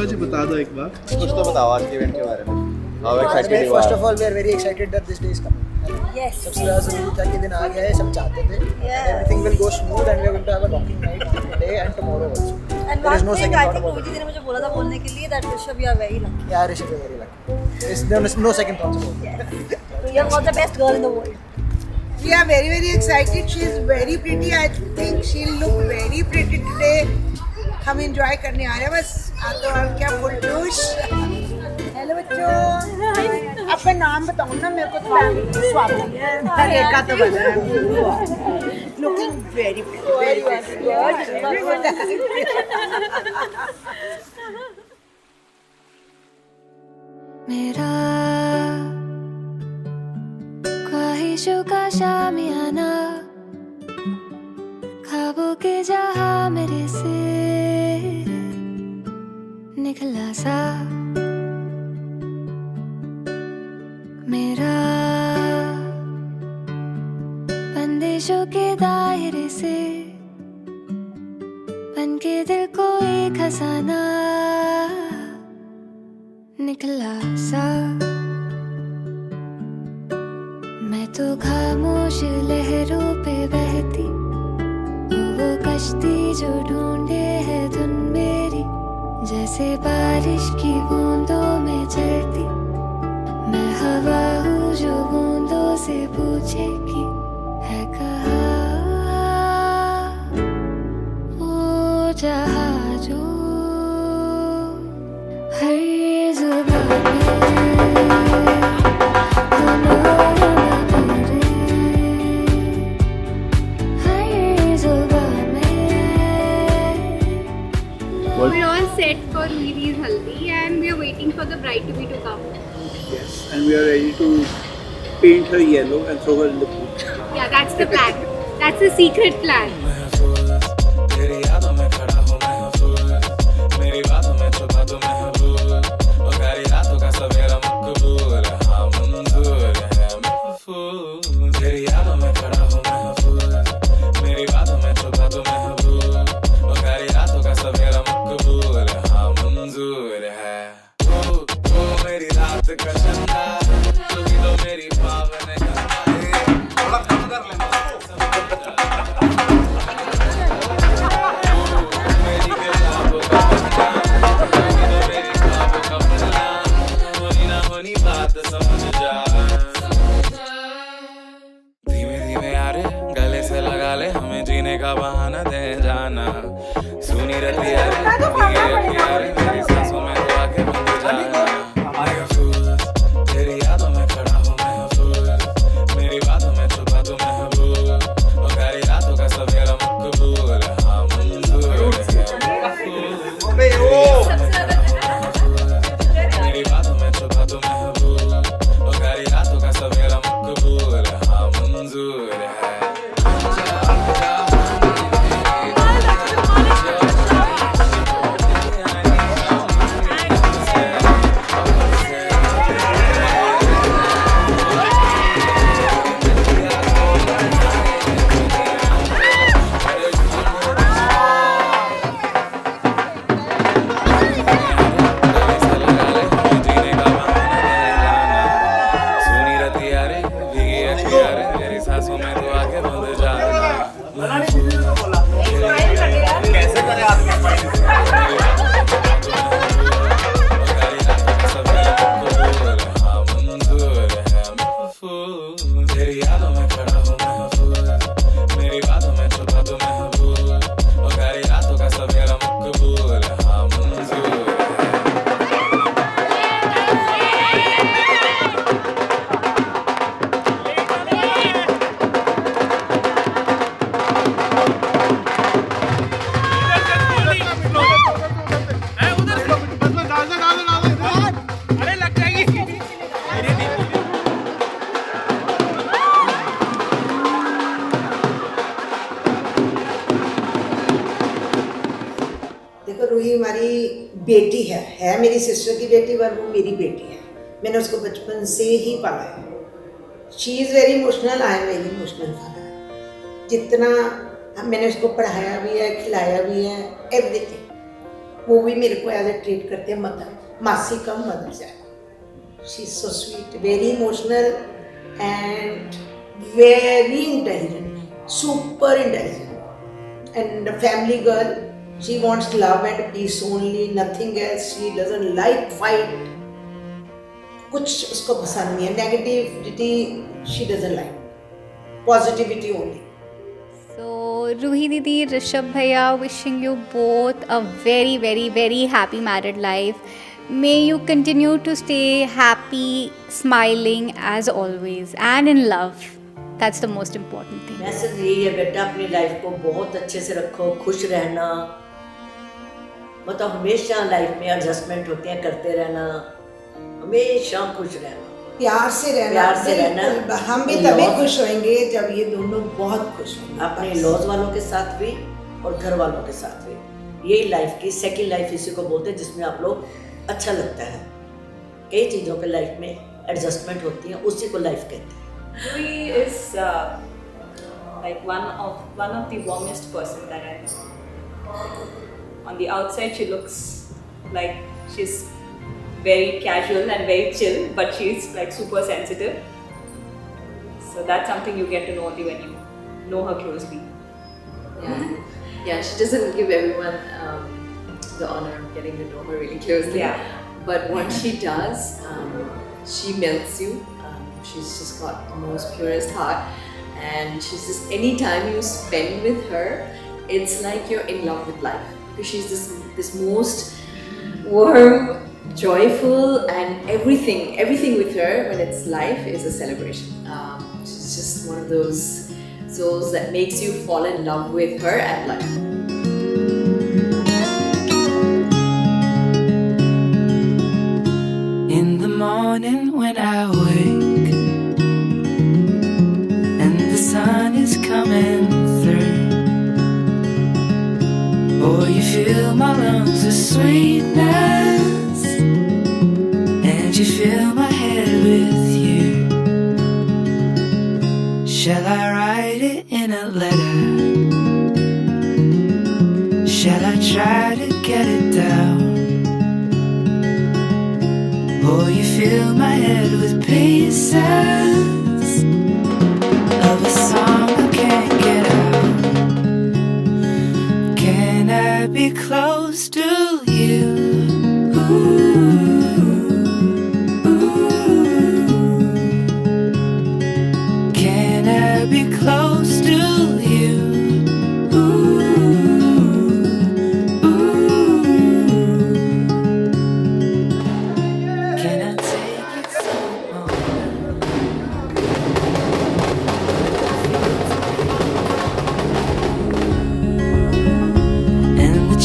जी बता दो एक बार। कुछ तो बताओ आज के इवेंट के बारे में। How excited you First are? of all, we are very excited that this day is coming. Yes. सबसे ज़्यादा ज़रूरी था कि दिन आ गया है, सब चाहते थे. Yeah. Everything will go smooth and we are going to have a rocking night today and tomorrow also. And There is one no thing second I thought think about Rohit जी ने मुझे बोला था बोलने के लिए that Rishabh you are very lucky. Yeah, Rishabh is very lucky. There is no second thoughts about it. You are not the best girl in the world. We are very, very excited. She is very pretty. I think she'll look very pretty today. हम enjoy करने आ रहे हैं बस. तो और क्या फुलटूश. Hello बच्चों. अपना नाम बताओ ना मेरे को तो स्वागत है. रेखा तो बता. Looking very pretty. Very pretty. मेरा ख्वाहिशों का शामियाना ख्वाबों के जहां मेरे से निकला सा मेरा बंदिशों के दायरे से बन के दिल को एक खजाना निकला सा मैं तो खामोश लहरों पे बहती वो कश्ती जो ढूंढे है धुन मेरी जैसे बारिश की बूंदों में चलती मैं हवा हूँ जो बूंदों से पूछे कि है कहाँ वो जहाँ जो हर जुबां We're all set for Ruhi's haldi and we are waiting for the bride to be to come. Yes, and we are ready to paint her yellow and throw her in the pool. Yeah, that's the plan. That's the secret plan. तेरी यादों में खड़ा हूँ महफूज मेरी बातों में छुपा तू महबूब और गहरी रातों का सवेरा मकबूल हाँ मंजूर है महफूज तेरी यादों में खड़ा हूँ महफूज मेरी बातों में छुपा तू महबूब और गहरी रातों का सवेरा मकबूल हाँ मंजूर है वो मेरी रात का चंदा तू भी तो मेरी पावन थोड़ा कम कर लेना धीमे धीमे यारे गले से लगा ले हमें जीने का बहाना दे जाना सुनी रहती यारे मेरी सांसों में तो आके बंद जाना महफूज तेरी यादों में खड़ा हूँ महफूज मेरी बातों में छुपा तू महबूब और गहरी रातों का सवेरा मकबूल हाँ मंजूर मेरी बातों में छुपा तू महबूब और गहरी रातों का सवेरा मकबूल हाँ मंजूर है सुनी रहती यारे भीगी अखियारे मेरी सांसों में तो आके बंद जाना कैसे करे तेरी यादों में खड़ा हूँ महफूज मेरी बातों में छुपा तू महबूब और गहरी रातों का सवेरा मकबूल हाँ मंजूर है देखो रूही हमारी बेटी है मेरी सिस्टर की बेटी पर वो मेरी बेटी है. मैंने उसको बचपन से ही पाला है. She is very emotional, I am very emotional father. जितना मैंने उसको पढ़ाया भी है, खिलाया भी है, एवरीथिंग. वो भी मेरे को एज ए ट्रीट करते हैं मदर, मासी कम मदर से। She is so sweet, very emotional and very intelligent, super intelligent and family girl. She wants love and peace only, nothing else. She doesn't like fight, कुछ उसको पसंद नहीं है, negativity she doesn't like, positivity only. So, Ruhi Didi, Rishabh Bhaiya, wishing you both a very, very, very happy married life. May you continue to stay happy, smiling as always, and in love. That's the most important thing. Message यही है बेटा, अपनी life को बहुत अच्छे से रखो, खुश रहना। मतलब हमेशा लाइफ में एडजस्टमेंट होते हैं, करते रहना, हमेशा खुश रहना, प्यार से रहना, प्यार से रहना। बिल्कुल। हम भी तभी खुश होंगे जब ये दोनों बहुत खुश होंगे, अपने लॉज वालों के साथ भी और घर वालों के साथ भी। यही लाइफ की सेकंड लाइफ इसी को बोलते हैं, जिसमें आप लोग अच्छा लगता है। कई चीज़ों पे लाइफ में एडजस्टमेंट होती है, उसी को लाइफ कहते हैं। Ruhi is like one of the warmest person that I know. On the outside, she looks like she's very casual and very chill, but she's like super sensitive. So that's something you get to know only when you know her closely. Yeah, she doesn't give everyone the honor of getting to know her really closely. Yeah. But once she does, she melts you. She's just got the most purest heart, and she's just, anytime you spend with her, it's like you're in love with life. Because she's this most warm, joyful, and everything with her when it's life is a celebration. She's just one of those souls that makes you fall in love with her and life. In the morning when I wake and the sun is coming through, oh, you fill my lungs with sweetness and you fill my head with you. Shall I write it in a letter? Shall I try to get it down? Oh, you fill my head with pieces of a song I can't get out. Can I be close to you? Ooh, ooh. Can I be close to you?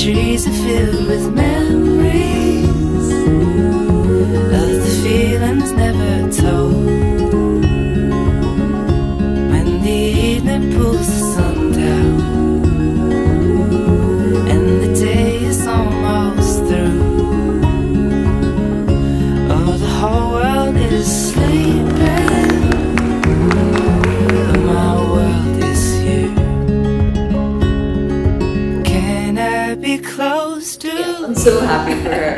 Trees are filled with memories of the feelings never told. When the evening pulls the sun down and the day is almost through, oh, the whole world is sleeping, but my world is you. Be close to. Yeah, I'm so happy for her.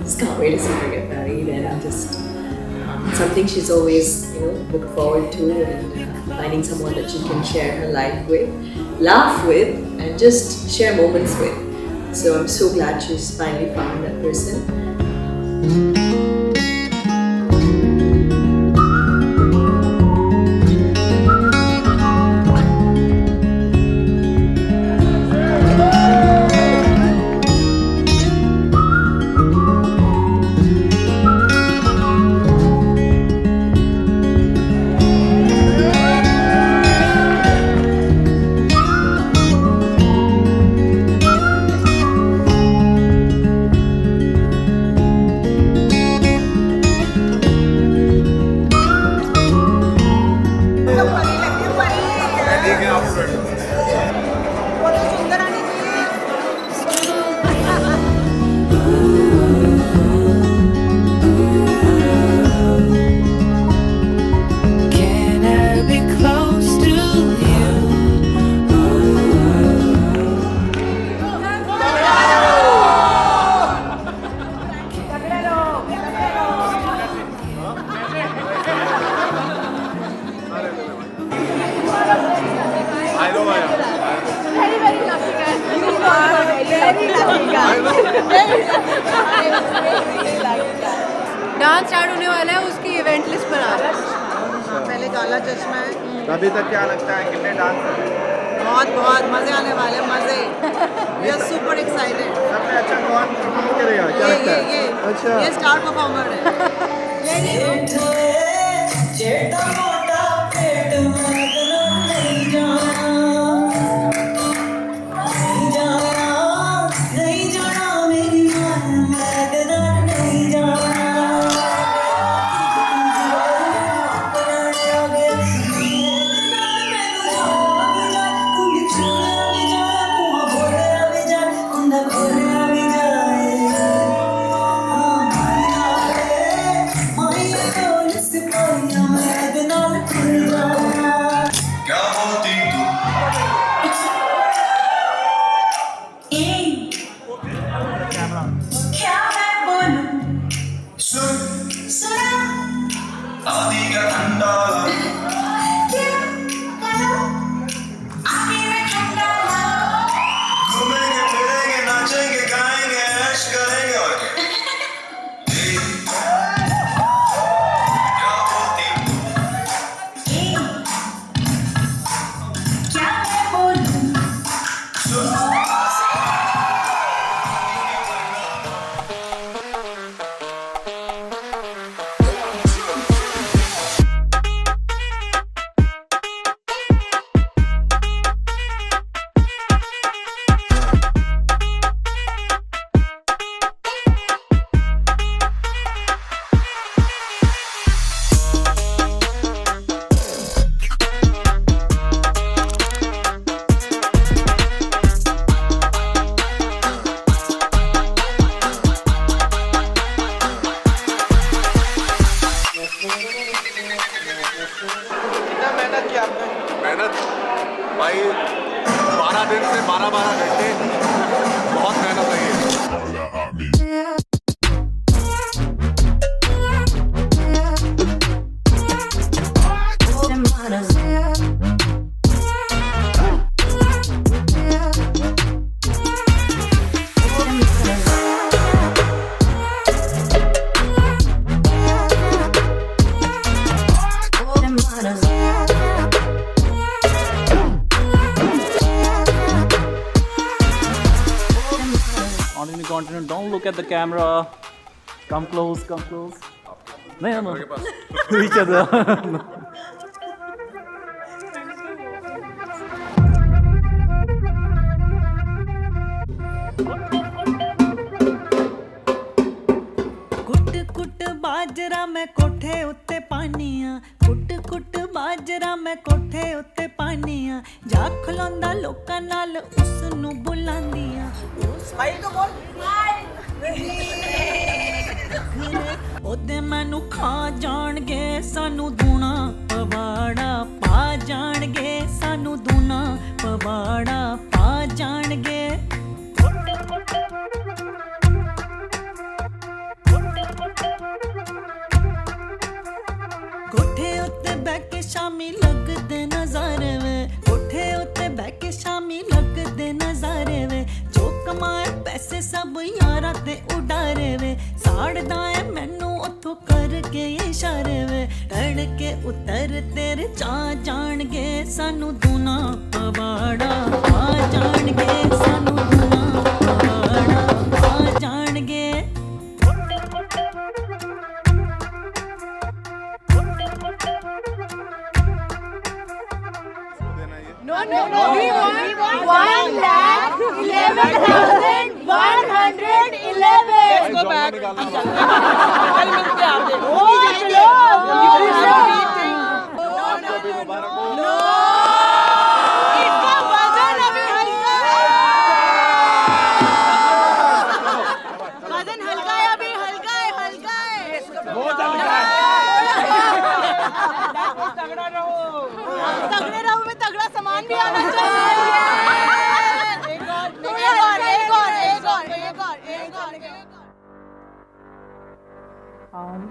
Just can't wait to see her get married, and just something she's always, looked forward to, and finding someone that she can share her life with, laugh with, and just share moments with. So I'm so glad she's finally found that person. Dance start होने वाला है, उसकी event list पर आ रहा है। पहले काला चश्मा है। तो अभी तक क्या लगता है कितने डांस बहुत बहुत मजे आने वाले हैं, मजे। We are super excited. सबसे अच्छा कौन परफॉर्म करेगा क्या लगता है? अच्छा ये स्टार परफॉर्मर है। मेहनत भाई 12 दिन से 12 घंटे बहुत मेहनत लगी है। On any continent, don't look at the camera. Come close, come close. No. Each other. कुट बाजरा मैं कोठे उत्ते पानिया, कुट बाजरा मैं कोठे उत्ते पानिया, जा खलोंदा लोकां नाल उस नू बुलांदियां। ओदे मैनू खा जाणगे सानू दूना पवाड़ा पा जाणगे, सानू दूना पवाड़ा पा जाणगे। कोठे उत्ते बैके शामी लगदे नजारे वे, कोठे उत्ते बैके शामी लगदे नजारे वे, जो कमाए पैसे सब यारा ते उडारे वे, साड़दा है मैनू उथों करके इशारे वे, टड़ के उतर तेरे चा जाणगे, सानू दूना पवाड़ा आ जाणगे, सानू दूना पवाड़ा आ जाणगे। No. We want 1,11,111. Let's go back. No. इसका वजन अभी हल्का है। वजन हल्का है, अभी हल्का है। बहुत हल्का है। तगड़ा रहो में तगड़ा सामान भी आना चाहिए।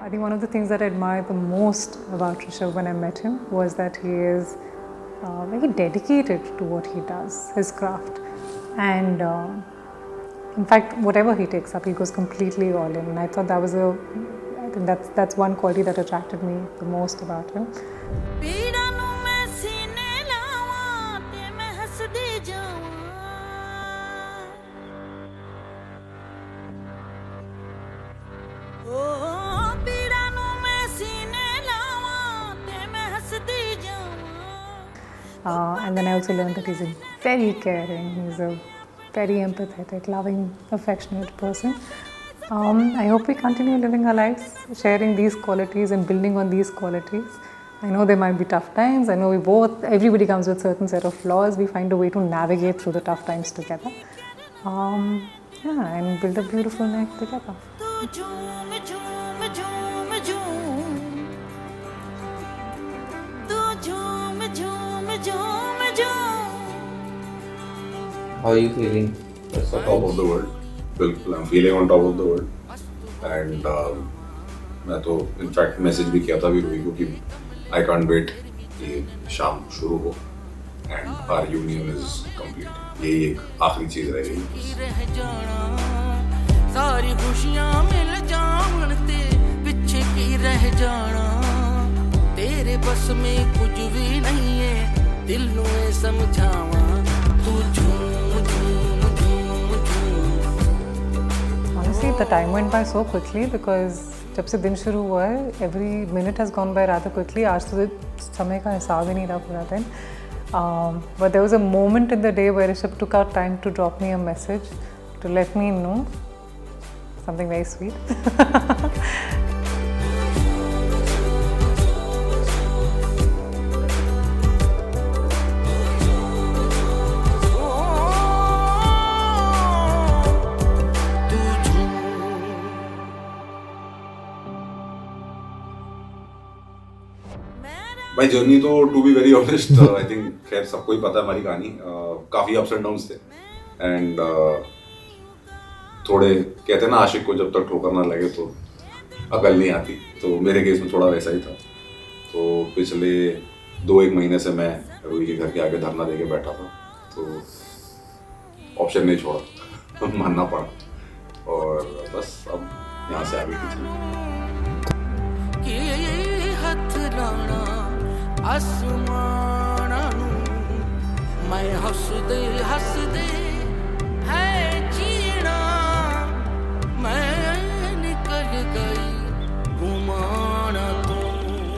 I think one of the things that I admired the most about Rishabh when I met him was that he is very dedicated to what he does, his craft, and In fact, whatever he takes up, he goes completely all in. And I thought that was I think that's one quality that attracted me the most about him. ਪੀੜਾਂ ਨੂੰ ਮੈਂ ਸੀਨੇ ਲਾਵਾਂ ਤੇ ਮੈਂ ਹੱਸਦੀ ਜਾਵਾਂ ਓ ਪੀੜਾਂ ਨੂੰ ਮੈਂ ਸੀਨੇ ਲਾਵਾਂ ਤੇ ਮੈਂ ਹੱਸਦੀ ਜਾਵਾਂ And then I also learned that he's a very caring, he's a very empathetic, loving, affectionate person. I hope we continue living our lives, sharing these qualities and building on these qualities. I know there might be tough times. I know everybody comes with certain set of flaws. We find a way to navigate through the tough times together. And build a beautiful life together. How are you feeling? That's on top of the world. बिल्कुल I'm feeling on top of the world. And मैं तो in fact message भी किया था भी रूही को कि I can't wait कि शाम शुरू हो and our union is complete. यही एक आखिरी चीज़ रह गई. सारी खुशियाँ मिल जावन ते पिछे की रह जाना तेरे बस में कुछ भी नहीं है दिल नू समझावा तू Honestly, the time went by so quickly because जब से दिन शुरू हुआ है, every minute has gone by rather quickly. आज तो समय का हिसाब ही नहीं रहा पूरा दिन. But there was a moment in the day where Rishabh took out time to drop me a message to let me know something very sweet. भाई जर्नी तो to be very honest I think खैर सबको ही पता है हमारी कहानी काफ़ी अप्स एंड डाउन्स थे एंड थोड़े कहते हैं ना आशिक को जब तक ठोकर ना लगे तो अकल नहीं आती तो मेरे केस में थोड़ा वैसा ही था तो पिछले 2-1 महीने से मैं रूही के घर के आगे धरना दे के बैठा था तो ऑप्शन नहीं छोड़ा मानना पड़ा और बस अब यहाँ से आगे आसमाना मैं हंसदे हंसदे है जीना मैं निकल गई घुमाना तू.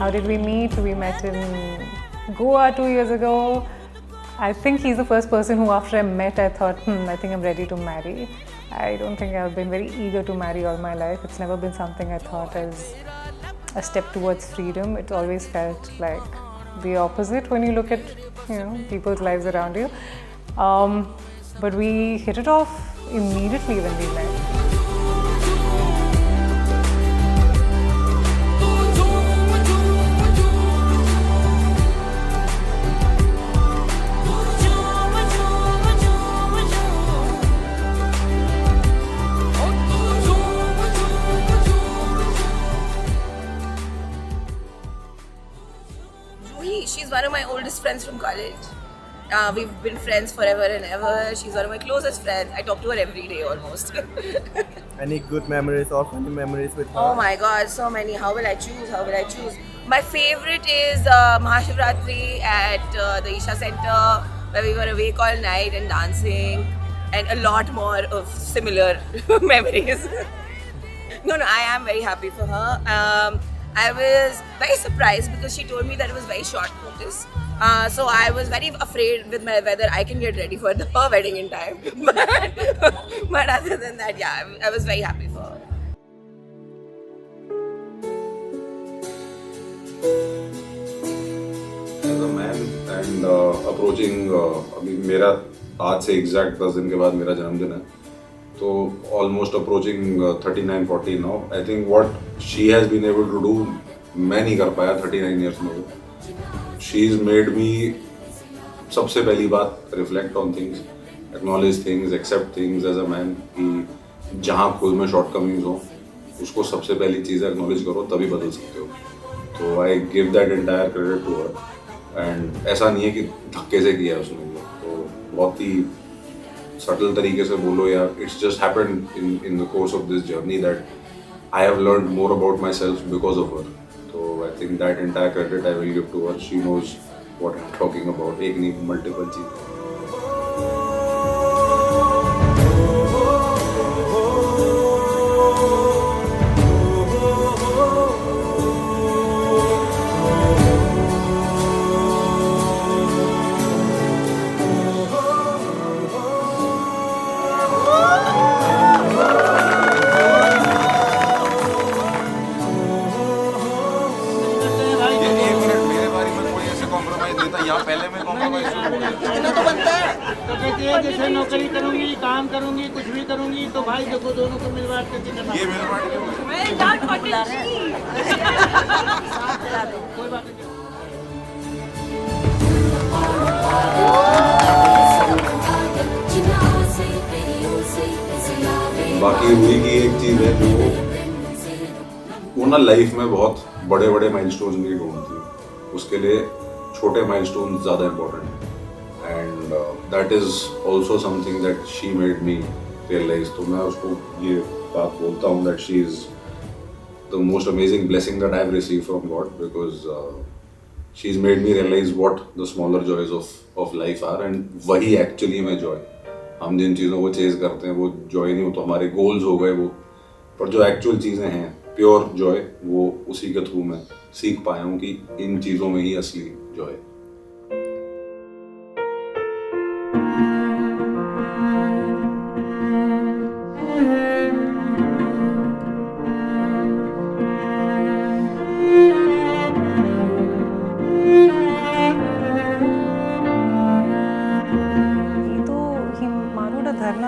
How did we meet? We met in Goa 2 years ago. I think he's the first person who after I met I thought, I think I'm ready to marry. I don't think I've been very eager to marry all my life. It's never been something I thought as a step towards freedom. It always felt like the opposite when you look at people's lives around you. But we hit it off immediately when we met. She's one of my oldest friends from college. We've been friends forever and ever. She's one of my closest friends. I talk to her every day almost. Any good memories or funny memories with her? Oh my God, so many. How will I choose? My favorite is Mahashivratri at the Isha Center where we were awake all night and dancing and a lot more of similar memories. No, I am very happy for her. I was very surprised because she told me that it was very short notice. So I was very afraid with whether I can get ready for her wedding in time. But other than that, yeah, I was very happy for her. As a man and approaching अभी मेरा आज से exact 10 दिन के बाद मेरा जन्मदिन है तो almost approaching 39-40 now. I think what she has been able to do मैं नहीं कर पाया 39 ईयर्स में. शी इज़ मेड मी सबसे पहली बात reflect on things, acknowledge things, accept things as a man कि जहाँ खुद में शॉर्ट कमिंग्स हो उसको सबसे पहली चीज़ एक्नॉलेज करो तभी बदल सकते हो. तो I give that entire credit to her and ऐसा नहीं है कि धक्के से किया है उसने. तो बहुत ही सटल तरीके से बोलो या it's just happened in the course of this journey that I have learned more about my self because of her. तो I think that entire credit I will give to her. She knows what I am talking about. एक नहीं multiple चीज़. जैसे नौकरी करूंगी, काम करूंगी, कुछ भी करूंगी तो भाई देखो दोनों को मिल बांट करके करना. ये मिल बांट कोई बात नहीं. बाकी रूही की एक चीज़ है जो वो ना लाइफ में बहुत बड़े बड़े माइलस्टोन्स नहीं ढूंढती. उसके लिए छोटे माइलस्टोन्स ज़्यादा इम्पोर्टेंट हैं. And that is also something that she made me realise. तो मैं उसको ये बात बोलता हूँ that she is the most amazing blessing that I have received from God because she is made me realise what the smaller joys of life are. And वही actually में joy. हम जिन चीज़ों को चेज करते हैं वो जॉय नहीं, हो तो हमारे गोल्स हो गए वो. पर जो एक्चुअल चीज़ें हैं प्योर जॉय वो उसी के थ्रू मैं सीख पाया हूँ कि इन चीज़ों में ही असली Joy.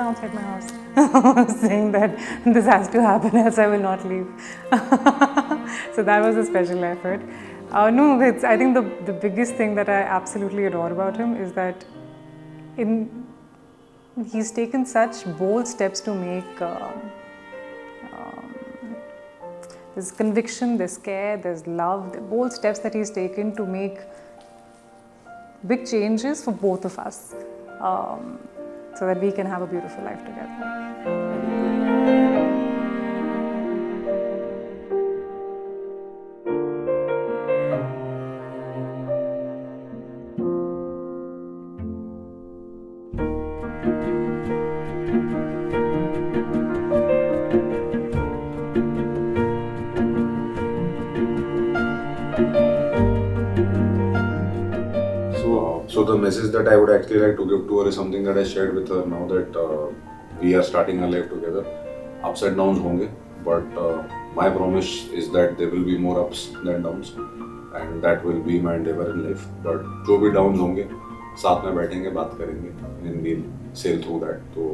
Outside my house saying that this has to happen else I will not leave. So that was a special effort. No, I think the biggest thing that I absolutely adore about him is that he's taken such bold steps to make there's conviction, there's care, there's love, the bold steps that he's taken to make big changes for both of us. So that we can have a beautiful life together. So the message that I would actually like to give to her is something that I shared with her now that we are starting our life together. Ups and downs होंगे, but my promise is that there will be more ups than downs, and that will be my endeavor in life. But जो भी downs होंगे, साथ में बैठेंगे, बात करेंगे, and we'll sail through that. तो